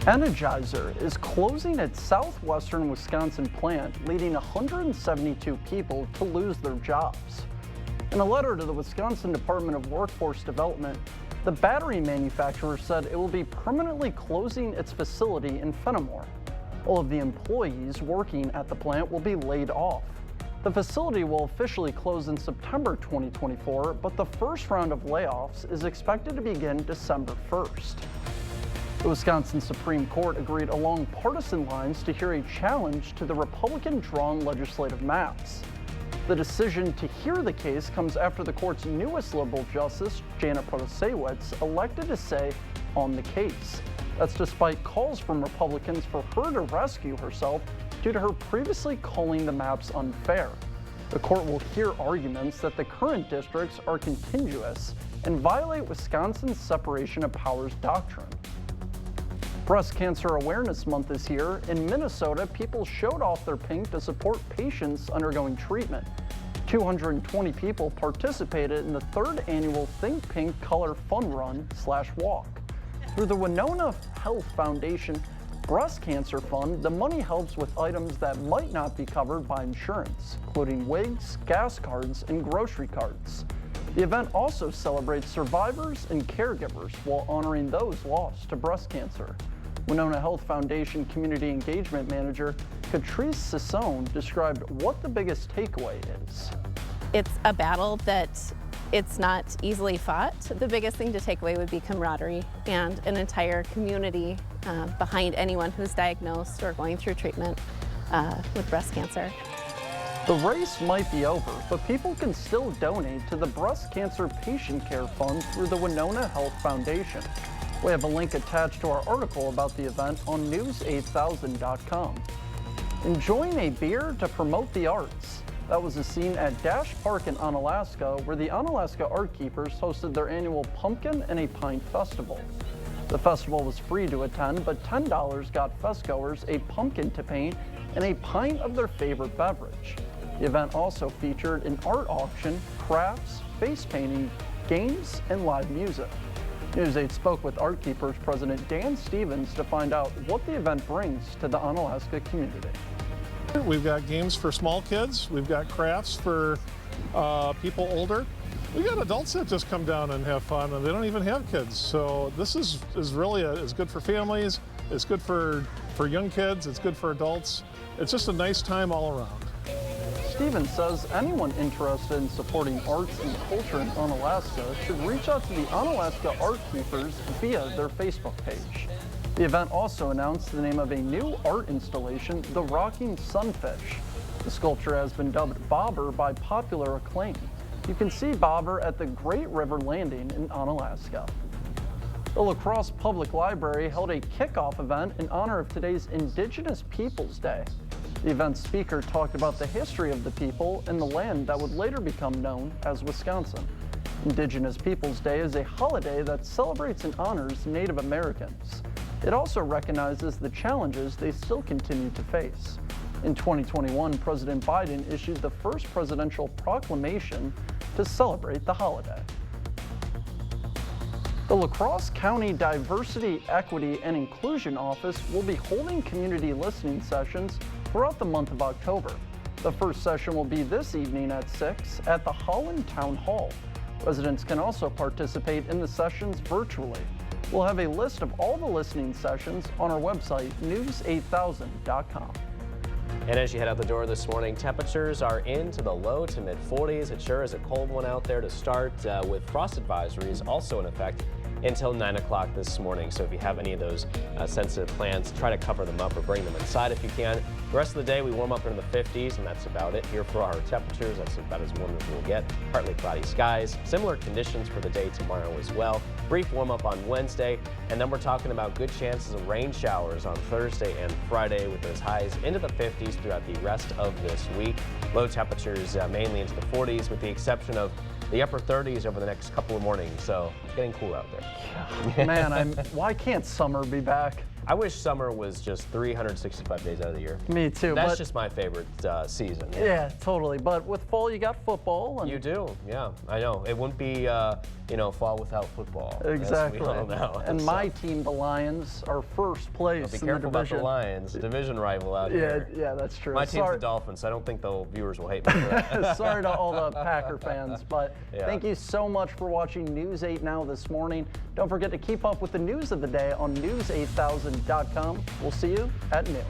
Energizer is closing its southwestern Wisconsin plant, leading 172 people to lose their jobs. In a letter to the Wisconsin Department of Workforce Development, the battery manufacturer said it will be permanently closing its facility in Fenimore. All of the employees working at the plant will be laid off. The facility will officially close in September 2024, but the first round of layoffs is expected to begin December 1st. The Wisconsin Supreme Court agreed along partisan lines to hear a challenge to the Republican-drawn legislative maps. The decision to hear the case comes after the court's newest liberal justice, Janet Protasiewicz, elected to say on the case. That's despite calls from Republicans for her to rescue herself due to her previously calling the maps unfair. The court will hear arguments that the current districts are contiguous and violate Wisconsin's separation of powers doctrine. Breast Cancer Awareness Month this year, in Minnesota, people showed off their pink to support patients undergoing treatment. 220 people participated in the third annual Think Pink Color Fun Run/Walk. Through the Winona Health Foundation Breast Cancer Fund, the money helps with items that might not be covered by insurance, including wigs, gas cards, and grocery carts. The event also celebrates survivors and caregivers while honoring those lost to breast cancer. Winona Health Foundation Community Engagement Manager Catrice Sassone described what the biggest takeaway is. It's a battle that it's not easily fought. The biggest thing to take away would be camaraderie and an entire community behind anyone who's diagnosed or going through treatment with breast cancer. The race might be over, but people can still donate to the Breast Cancer Patient Care Fund through the Winona Health Foundation. We have a link attached to our article about the event on news8000.com. Enjoying a beer to promote the arts. That was a scene at Dash Park in Onalaska, where the Onalaska Art Keepers hosted their annual Pumpkin and a Pint Festival. The festival was free to attend, but $10 got festgoers a pumpkin to paint and a pint of their favorite beverage. The event also featured an art auction, crafts, face painting, games, and live music. News 8 spoke with Art Keepers President Dan Stevens to find out what the event brings to the Onalaska community. We've got games for small kids, we've got crafts for people older. We got adults that just come down and have fun, and they don't even have kids. So this is really it's good for families, it's good for young kids, it's good for adults. It's just a nice time all around. Stevens says anyone interested in supporting arts and culture in Onalaska should reach out to the Onalaska Art Keepers via their Facebook page. The event also announced the name of a new art installation, The Rocking Sunfish. The sculpture has been dubbed Bobber by popular acclaim. You can see Bobber at the Great River Landing in Onalaska. The La Crosse Public Library held a kickoff event in honor of today's Indigenous Peoples Day. The event's speaker talked about the history of the people and the land that would later become known as Wisconsin. Indigenous Peoples Day is a holiday that celebrates and honors Native Americans. It also recognizes the challenges they still continue to face. In 2021, President Biden issued the first presidential proclamation to celebrate the holiday. The La Crosse County Diversity, Equity, and Inclusion Office will be holding community listening sessions throughout the month of October. The first session will be this evening at 6 at the Holland Town Hall. Residents can also participate in the sessions virtually. We'll have a list of all the listening sessions on our website, news8000.com. And as you head out the door this morning, temperatures are into the low to mid 40s. It sure is a cold one out there to start with frost advisories also in effect until 9 o'clock this morning. So if you have any of those sensitive plants, try to cover them up or bring them inside if you can. The rest of the day we warm up into the 50s, and that's about it here for our temperatures. That's about as warm as we'll get. Partly cloudy skies. Similar conditions for the day tomorrow as well. Brief warm up on Wednesday, and then we're talking about good chances of rain showers on Thursday and Friday with those highs into the 50s throughout the rest of this week. Low temperatures mainly into the 40s with the exception of the upper 30s over the next couple of mornings. So it's getting cool out there. Man, why can't summer be back? I wish summer was just 365 days out of the year. Me too. That's but, just my favorite season. yeah, totally. But with fall, you got football. And You do, yeah. I know. It wouldn't be, fall without football. Exactly. As we all know. And So, my team, the Lions, are first place be in the careful about division. the Lions, division rival out Yeah, here. yeah, that's true. My team's Sorry- the Dolphins, so I don't think the viewers will hate me for that. Sorry to all the Packer fans, but Yeah. thank you so much for watching News 8 Now this morning. Don't forget to keep up with the news of the day on news8000.com. We'll see you at noon.